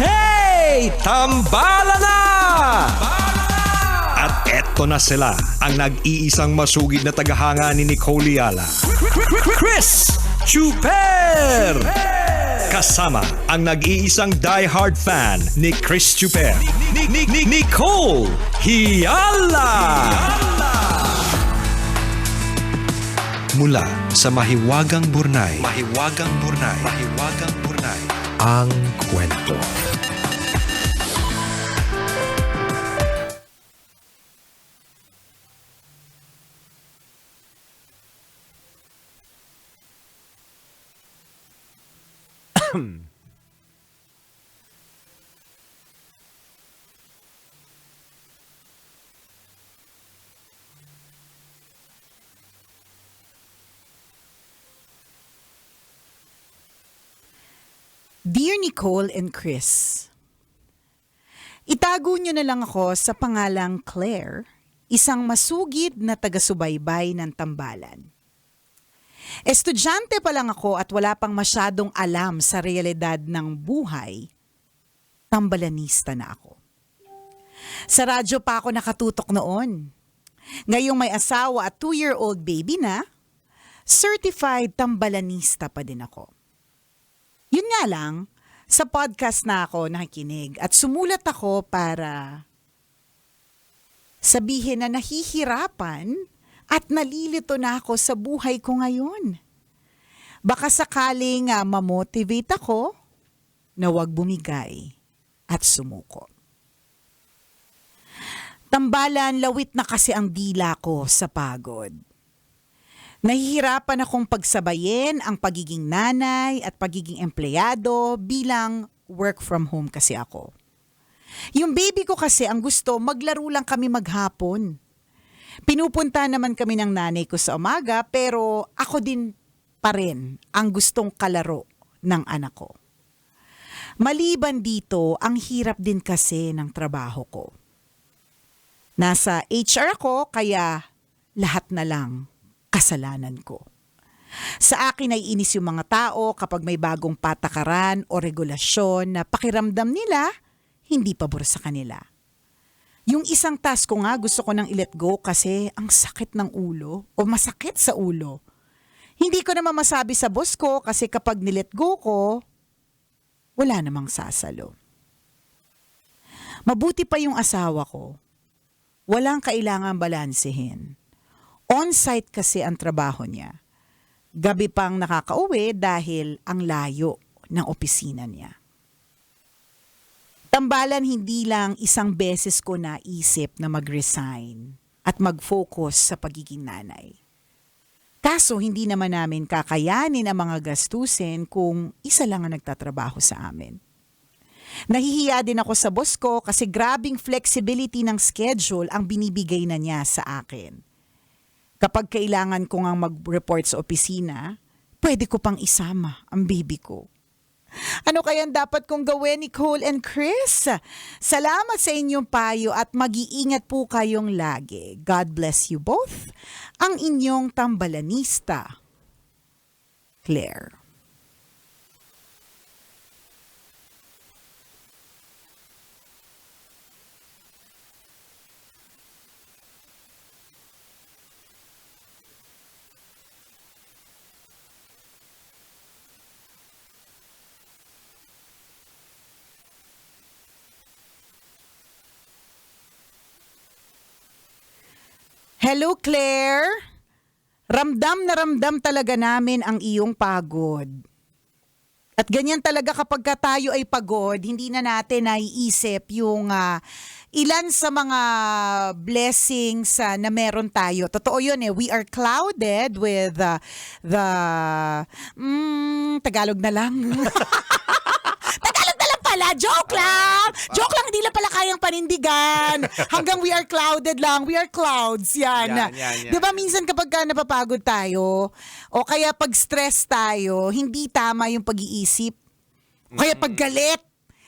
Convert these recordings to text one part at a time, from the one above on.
Hey! Tambala na! At eto na sila, ang nag-iisang masugid na tagahanga ni Nicole Yala. Chris Chuper! Kasama ang nag-iisang die-hard fan ni Chris Chuper, Nicole Yala! Mula sa Mahiwagang Burnay, ang kwento. Dear Nicole and Chris, itago niyo na lang ako sa pangalang Claire, isang masugid na taga-subaybay ng Tambalan. Estudyante pa lang ako at wala pang masyadong alam sa realidad ng buhay, tambalanista na ako. Sa radyo pa ako nakatutok noon. Ngayong may asawa at 2-year-old baby na, certified tambalanista pa din ako. Yun nga lang, sa podcast na ako nakikinig at sumulat ako para sabihin na nahihirapan at nalilito na ako sa buhay ko ngayon. Baka sakaling mamotivate ako na huwag bumigay at sumuko. Tambalan, lawit na kasi ang dila ko sa pagod. Nahihirapan akong pagsabayin ang pagiging nanay at pagiging empleyado bilang work from home kasi ako. Yung baby ko kasi ang gusto, maglaro lang kami maghapon. Pinupunta naman kami ng nanay ko sa umaga pero ako din pa rin ang gustong kalaro ng anak ko. Maliban dito, ang hirap din kasi ng trabaho ko. Nasa HR ako kaya lahat na lang kasalanan ko. Sa akin ay inis yung mga tao kapag may bagong patakaran o regulasyon na pakiramdam nila, hindi pabor sa kanila. Yung isang task ko nga gusto ko nang i-let go kasi ang sakit ng ulo o masakit sa ulo. Hindi ko naman masabi sa boss ko kasi kapag nilet go ko, wala namang sasalo. Mabuti pa yung asawa ko. Walang kailangan balansehin. On-site kasi ang trabaho niya. Gabi pang nakakauwi dahil ang layo ng opisina niya. Tambalan, hindi lang isang beses ko naisip na mag-resign at mag-focus sa pagiging nanay. Kaso hindi naman namin kakayanin ang mga gastusin kung isa lang ang nagtatrabaho sa amin. Nahihiya din ako sa boss ko kasi grabing flexibility ng schedule ang binibigay na niya sa akin. Kapag kailangan ko ngang mag-report sa opisina, pwede ko pang isama ang baby ko. Ano kaya dapat kong gawin, Nicole and Chris? Salamat sa inyong payo at mag-iingat po kayong lagi. God bless you both. Ang inyong tambalanista, Claire. Hello, Claire. Ramdam na ramdam talaga namin ang iyong pagod. At ganyan talaga kapag tayo ay pagod, hindi na natin naiisip yung ilan sa mga blessings na meron tayo. Totoo yun we are clouded with Tagalog na lang. Tagalog na lang pala, joke lang! Joke lang, hindi lang pala kayang panindigan. Hanggang we are clouded lang, we are clouds, yan. Diba minsan kapag napapagod tayo, o kaya pag stress tayo, hindi tama yung pag-iisip. Kaya pag galit,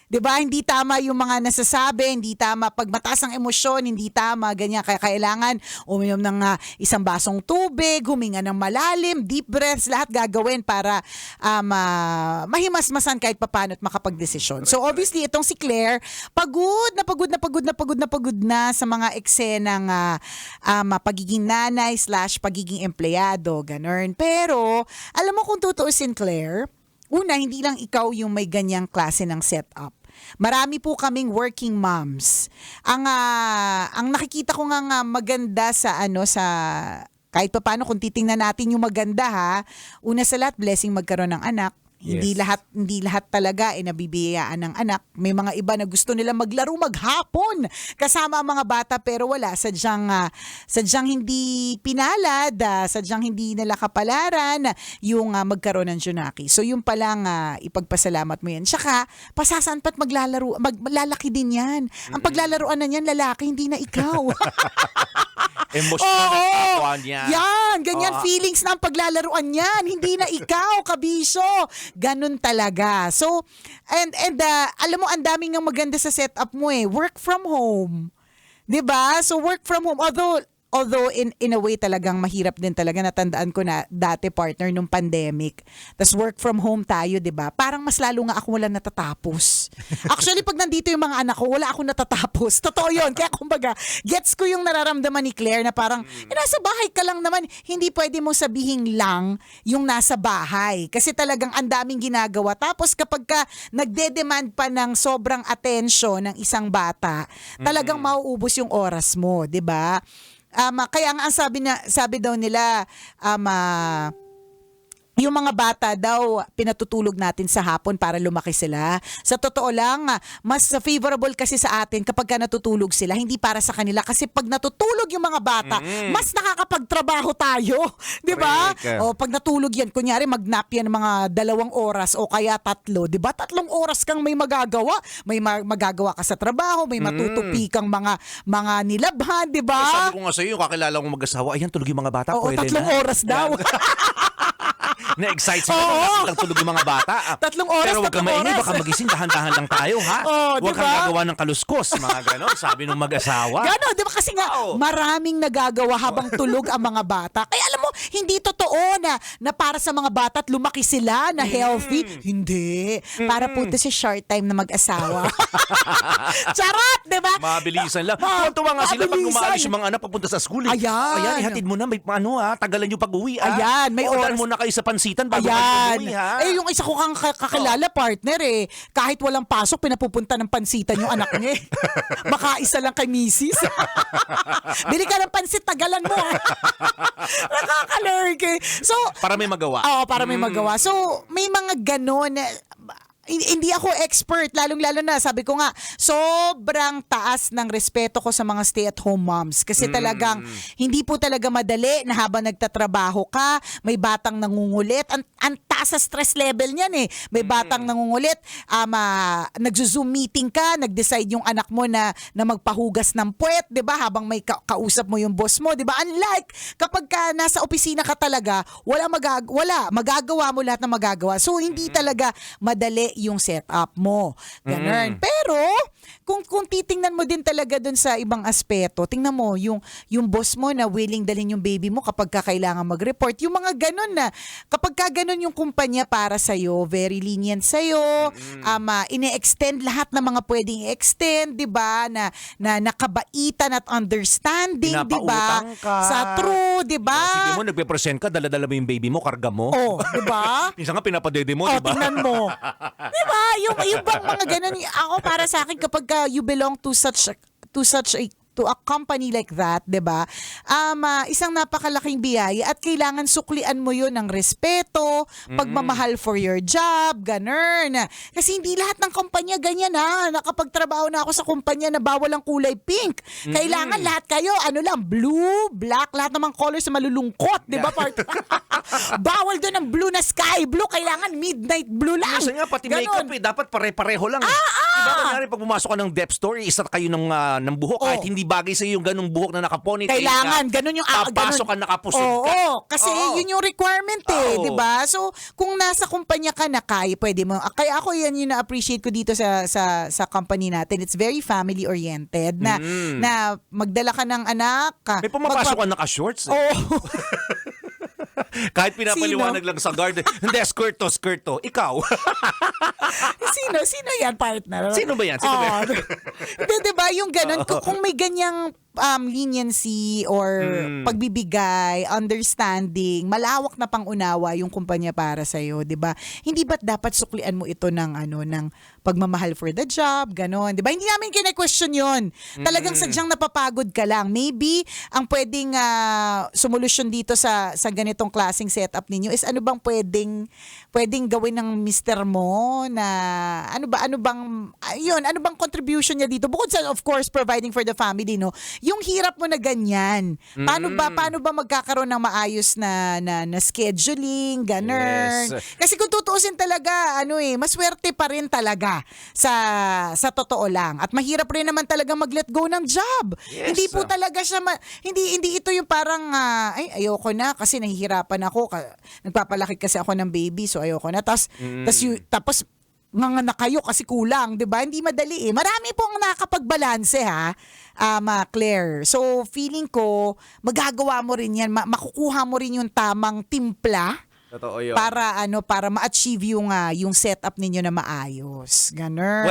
'Di ba? Hindi tama yung mga nasasabi, hindi tama pag mataas ang emosyon, hindi tama ganyan. Kaya kailangan uminom ng isang basong tubig, huminga ng malalim, deep breaths, lahat gagawin para mahimasmasan kahit papaano at makapagdesisyon. So obviously itong si Claire, pagod na sa mga eksenang pagiging nanay / pagiging empleyado, ganun. Pero alam mo kung tutuusin, Claire, una, hindi lang ikaw yung may ganyang klase ng setup. Marami po kaming working moms. Ang nakikita ko nga maganda sa kahit pa paano kung titingnan natin yung maganda una sa lahat, blessing magkaroon ng anak. Yes. Hindi lahat talaga nabibiyayaan ng anak. May mga iba na gusto nila maglaro maghapon kasama ang mga bata pero wala, sadyang hindi pinalad, sadyang hindi nila kapalaran yung magkaroon ng Junaki. So yung palang ipagpasalamat mo yan. Tsaka pasasan pa't maglalaki din yan. Ang paglalaroan na yan lalaki, hindi na ikaw. Emotional na kapwa niya. Yan, ganyan feelings na ang paglalaruan niyan. Hindi na ikaw, kabisyo. Ganun talaga. So, and alam mo, ang daming nga maganda sa setup mo work from home. 'Di ba? So, work from home. Although in a way talagang mahirap din talaga, natandaan ko na dati partner nung pandemic. Tas work from home tayo, 'di ba? Parang mas lalo nga ako wala natatapos. Actually pag nandito yung mga anak ko, wala ako natatapos. Totoo 'yun. Kaya kumbaga, gets ko yung nararamdaman ni Claire na parang nasa bahay ka lang naman, hindi pwede mo sabihin lang yung nasa bahay kasi talagang ang daming ginagawa. Tapos kapag ka nagde-demand pa ng sobrang atensyon ng isang bata, talagang mauubos yung oras mo, 'di ba? Kaya nga ang sabi daw nila, yung mga bata daw pinatutulog natin sa hapon para lumaki sila. Sa totoo lang, mas favorable kasi sa atin kapag ka natutulog sila, hindi para sa kanila. Kasi pag natutulog yung mga bata, mas nakakapagtrabaho tayo. Di ba? O pag natulog yan, kunyari mag-nap yan mga 2 oras o kaya 3. Di ba? 3 oras kang may magagawa. May magagawa ka sa trabaho, may matutupi kang mga nilabhan, di ba? Sabi ko nga sa'yo, yung kakilala kong mag-asawa, ayan, tulog yung mga bata, Oo, pwede 3 oras daw. Na-excite sila nung nakitang tulog yung mga bata. 3 oras, Pero huwag kang 3 maingay, oras. baka magising, dahan-dahan lang tayo, ha? Huwag kang diba? gagawa ng kaluskos, mga ganon, sabi nung mag-asawa. Gano'n, di ba? Kasi nga, maraming nagagawa habang tulog ang mga bata. Kaya alam mo, hindi totoo na para sa mga bata at lumaki sila na healthy. Hindi. Para po ito sa short time na mag-asawa. Charot, di ba? Mabilisan lang. Tuwa nga sila pag umaalis yung mga anak papunta sa school. Ayan. Ayan, ihatid mo na. May tagalan yung pag-uwi. Ayan, may oras. Mo na kayo sa pansitan bago kayo Ayan. umuwi, ha? Yung isa ko kang kakilala, partner kahit walang pasok, pinapupunta ng pansitan yung anak niya. Makaisa lang kay misis. Bili ka ng pansit, tagalan mo. Nakakalurky. So, Para may magawa. Oo, para may magawa. So, may mga ganon. Hindi ako expert, lalong-lalo na, sabi ko nga, sobrang taas ng respeto ko sa mga stay-at-home moms. Kasi talagang, hindi po talaga madali na habang nagtatrabaho ka, may batang nangungulit. Ang taas sa stress level niyan May batang nangungulit, nagzo-Zoom meeting ka, nag-decide yung anak mo na magpahugas ng puwet, 'di ba? Habang may kausap mo yung boss mo, 'di ba? Unlike kapag ka nasa opisina ka talaga, magagawa mo lahat ng magagawa. So hindi talaga madali yung setup mo. Ganun. Pero kung titingnan mo din talaga dun sa ibang aspeto, tingnan mo yung boss mo na willing dalhin yung baby mo kapag kailangan mag-report. Yung mga ganun na kapag ganun yung kumpanya para sa'yo, very lenient sa'yo, ine-extend lahat ng mga pwedeng i-extend, 'di ba? Na nakabaitan at understanding, 'di ba? Pinapautang ka. Sa true, 'di ba? Sige mo, nagpe-present ka, dala-dala mo yung baby mo, karga mo. Oh, 'di ba? Minsan nga pinapadede mo, di ba? Tingnan mo. Di ba? Yung bang mga ganun, ako para sa akin kapag you belong to a company like that, 'di ba? Isang napakalaking biyaya at kailangan suklian mo 'yon ng respeto, pagmamahal for your job, ganun. Kasi hindi lahat ng kumpanya ganyan Nakapagtrabaho na ako sa kumpanya na bawal ang kulay pink. Kailangan lahat kayo blue, black, lahat ng mga colors na malulungkot, 'di ba? Bawal doon ang blue na sky blue, kailangan midnight blue lang. Minsan nga pati Ganun. makeup dapat pare-pareho lang. Diba, kunyari, pag pumasok ka ng depth store, isa kayo ng buhok. Oh. Kahit hindi bagay sa'yo yung ganung buhok na nakaponytail. Kailangan, ganun yung papasok ka nakapusod ka. Oo, kasi yun yung requirement Oo. di ba? So, kung nasa kumpanya ka na kaya, pwede mo. Kaya ako yan yung na-appreciate ko dito sa company natin. It's very family-oriented na magdala ka ng anak. May pumapasok ka naka-shorts. Oo. Kahit pinapaliwanag lang sa guard. Hindi, skirt to. Ikaw. Sino yan, partner? Sino ba yan? Sino ba yan? Hindi, diba, yung ganun, kung may ganyang leniency or pagbibigay, understanding, malawak na pangunawa yung kumpanya para sa'yo, di ba? Hindi ba't dapat suklian mo ito ng pagmamahal for the job, ganon, di ba? Hindi namin kine-question yun. Talagang sadyang napapagod ka lang. Maybe ang pwedeng solusyon dito sa ganitong klaseng setup ninyo is ano bang pwedeng gawin ng mister mo na ano bang contribution niya dito bukod sa of course providing for the family, no? Yung hirap mo na ganyan. Paano ba magkakaroon ng maayos na scheduling, ganun. Yes. Kasi kung tutuusin talaga, maswerte pa rin talaga sa totoo lang. At mahirap rin naman talaga mag-let go ng job. Yes. Hindi po talaga siya hindi ito yung parang ayoko na kasi nahihirapan ako. Nagpapalaki kasi ako ng baby, so ayoko na. Tapos nanganak kayo kasi kulang, 'di ba? Hindi madali eh. Marami pong nakakapagbalanse Claire. So feeling ko magagawa mo rin 'yan, makukuha mo rin yung tamang timpla. Totoo yun. Para ma-achieve yung setup ninyo na maayos. Ganun.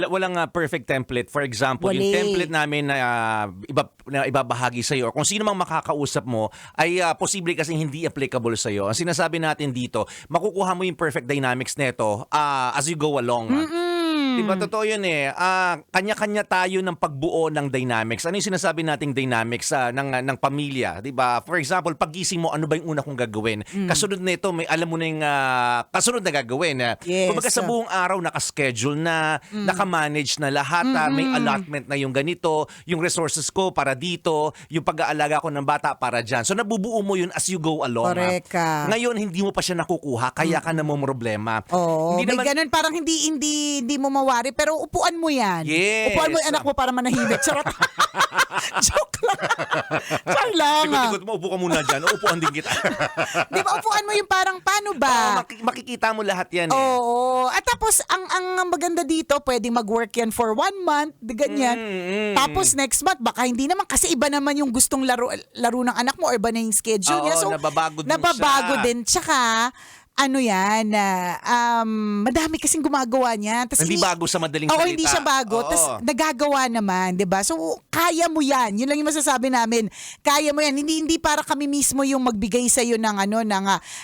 Walang perfect template. For example, yung template namin na ibabahagi sa iyo, kung sino mang makakausap mo ay posible kasi hindi applicable sa iyo. Ang sinasabi natin dito, makukuha mo yung perfect dynamics nito as you go along. Diba, totoo yun eh. Kanya-kanya tayo ng pagbuo ng dynamics. Ano yung sinasabi nating dynamics ng pamilya? Diba? For example, pagising mo, ano ba yung una kong gagawin? Kasunod nito, may alam mo na yung kasunod na gagawin. Yes. Kumbaga sa buong araw, nakaschedule na, nakamanage na lahat. May allotment na yung ganito, yung resources ko para dito, yung pag-aalaga ko ng bata para dyan. So nabubuo mo yun as you go along. Correct ka. Ngayon, hindi mo pa siya nakukuha, kaya ka na mo problema. Oo, Hindi may naman- ganun, parang hindi mo mawari, pero upuan mo yan. Yes. Upuan mo yung anak mo para manahimik. Charot. Joke lang. Char lang. Ikot-ikot mo, upo ka muna dyan. Upuan din kita. Di ba, upuan mo yung parang paano ba? Makikita mo lahat yan. Oo. At tapos, ang maganda dito, pwede mag-work yan for 1 month, ganyan. Tapos next month, baka hindi naman, kasi iba naman yung gustong laro ng anak mo or iba na yung schedule niya. Oo, So, nababago din nababago siya. din. Tsaka, madami kasing gumagawa niya. Tas Hindi bago sa madaling Oo, salita. hindi siya bago. Oo. Tapos nagagawa naman, 'di ba? So kaya mo 'yan. Yun lang yung masasabi namin. Kaya mo 'yan. Hindi para kami mismo yung magbigay sa iyo ng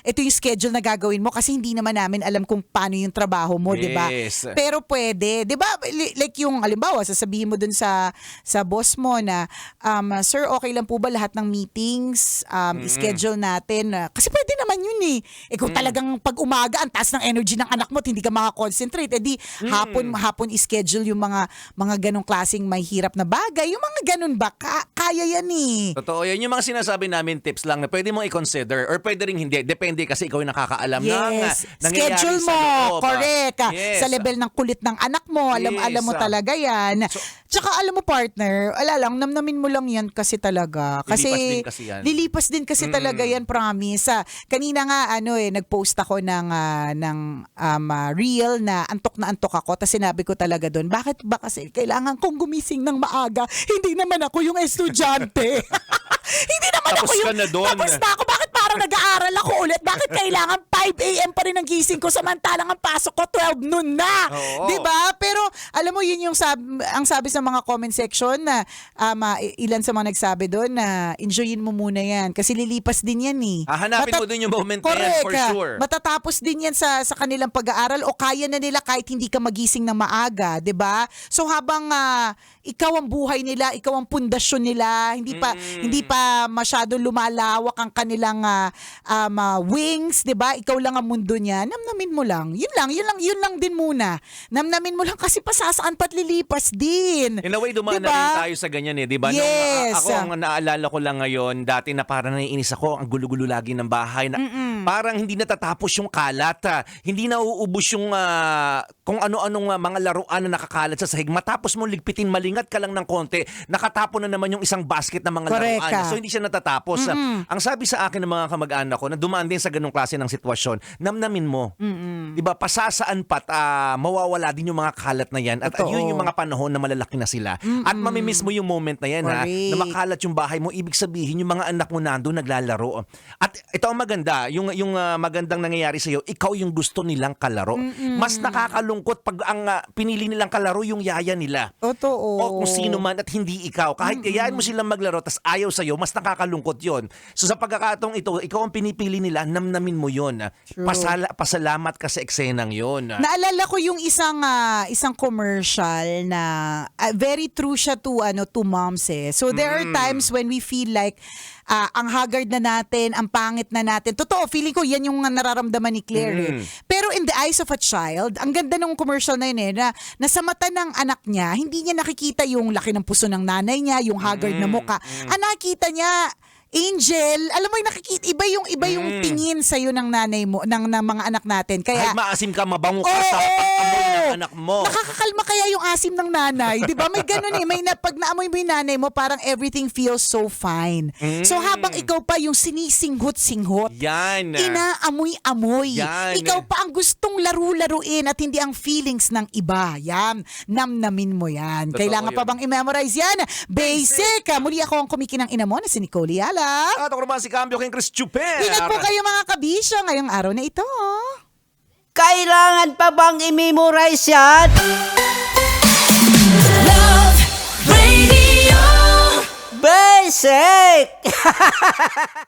ito yung schedule na gagawin mo kasi hindi naman namin alam kung paano yung trabaho mo, 'di ba? Yes. Pero pwede, 'di ba? Like yung halimbawa, sasabihin mo dun sa boss mo na sir, okay lang po ba lahat ng meetings schedule natin? Kasi pwede naman yun eh. Kung talagang pag umaga ang taas ng energy ng anak mo at hindi ka makakonsentrate, edi hapon i-schedule yung mga ganong klaseng may hirap na bagay. Yung mga ganon ba? Kaya yan eh. Totoo yan. Yung mga sinasabi namin tips lang na pwede mong i-consider or pwede rin hindi. Depende kasi ikaw yung nakakaalam ng nangyayari Schedule sa mo. loob. Correct. Yes. Sa level ng kulit ng anak mo, alam mo talaga yan. Tsaka alam mo partner, namnamin mo lang yan kasi talaga. Lilipas din kasi talaga yan, promise. Kanina nga nag-post ako ng reel na antok ako. Tapos sinabi ko talaga doon, bakit ba kasi kailangan kong gumising ng maaga? Hindi naman ako yung estudyante. Hindi naman Tapos ako yung... ka na doon. Tapos na ako. Bakit parang nag-aaral ako ulit? Bakit kailangan 5 a.m. pa rin ang gising ko samantalang ang pasok ko 12 noon na? Oo. Diba? Pero alam mo, yun yung ang sabi sa mga comment section na ilan sa mga nagsabi doon na enjoyin mo muna yan. Kasi lilipas din yan eh. Hanapin mo din yung moment na yan for sure. Matatapos din yan sa kanilang pag-aaral o kaya na nila kahit hindi ka magising ng maaga, 'di ba? So habang ikaw ang buhay nila, ikaw ang pundasyon nila, hindi pa masyado lumalawak ang kanilang wings, 'di ba? Ikaw lang ang mundo niya. Namnamin mo lang. Yun lang din muna. Namnamin mo lang kasi pasasaan pa't lilipas din. In a way, dumaan Diba? na rin tayo sa ganyan eh, di ba? Yes. Ako, ang naalala ko lang ngayon, dati na parang naiinis ako, ang gulo-gulo lagi ng bahay. Parang hindi natatapos yung kalat. Hindi nauubos yung kung ano-anong mga laruan na nakakalat sa sahig. Matapos mo ligpitin, malingat ka lang ng konti, nakatapon na naman yung isang basket ng mga Correct laruan. ka. So hindi siya natatapos. Ang sabi sa akin ng mga kamag-anak ko na dumaan din sa ganung klase ng sitwasyon, namnamin mo. Diba, pasasaan pat mawawala din yung mga kalat na yan. At Totoo. yun yung mga panahon na malalaki na sila. At mamimiss mo yung moment na yan, Correct. na makalat yung bahay mo. Ibig sabihin, yung mga anak mo nandun naglalaro. At ito ang maganda, yung magandang nangyayari sa'yo, ikaw yung gusto nilang kalaro. Mas nakakalungkot pag ang pinili nilang kalaro yung yaya nila. Totoo. O kung sino man at hindi ikaw. Kahit kayaan mo silang maglaro tas ayaw sa'yo, mas nakakalungkot yon. So sa pagkakataong ito, ikaw ang pinipili nila, namnamin mo yon. True. Pasalamat ka sa eksenang yon. Naalala ko yung isang commercial na very true siya to moms eh. So there are times when we feel like ang haggard na natin, ang pangit na natin. Totoo, feeling ko yan yung nararamdaman ni Claire eh. Pero in the eyes of a child, ang ganda ng commercial na yun eh, na sa mata ng anak niya, hindi niya nakikita yung laki ng puso ng nanay niya, yung haggard na muka. Ang nakikita niya, Angel, alam mo yung nakikita, iba yung tingin sa iyo ng nanay mo, ng mga anak natin. Kaya Kahit maasim ka, mabango ka Oo! sa pag-amoy ng anak mo. nakakakalma kaya yung asim ng nanay. Di ba? May ganun eh. Pag naamoy mo yung nanay mo, parang everything feels so fine. So habang ikaw pa yung sinisinghot-singhot, Yan. inaamoy-amoy. Yan. Ikaw pa ang gustong laro-laruin at hindi ang feelings ng iba. Yan. Namnamin mo yan. Totoo Kailangan pa yun. bang i-memorize yan? Basic! Muli ako ang kumikinang ina mo na si Nicole Yala. At ako naman si Cambio King Chris Chuper. Ingat po kayo mga kabisyo ngayong araw na ito. Kailangan pa bang i-memorize yan? Love Radio. Basic!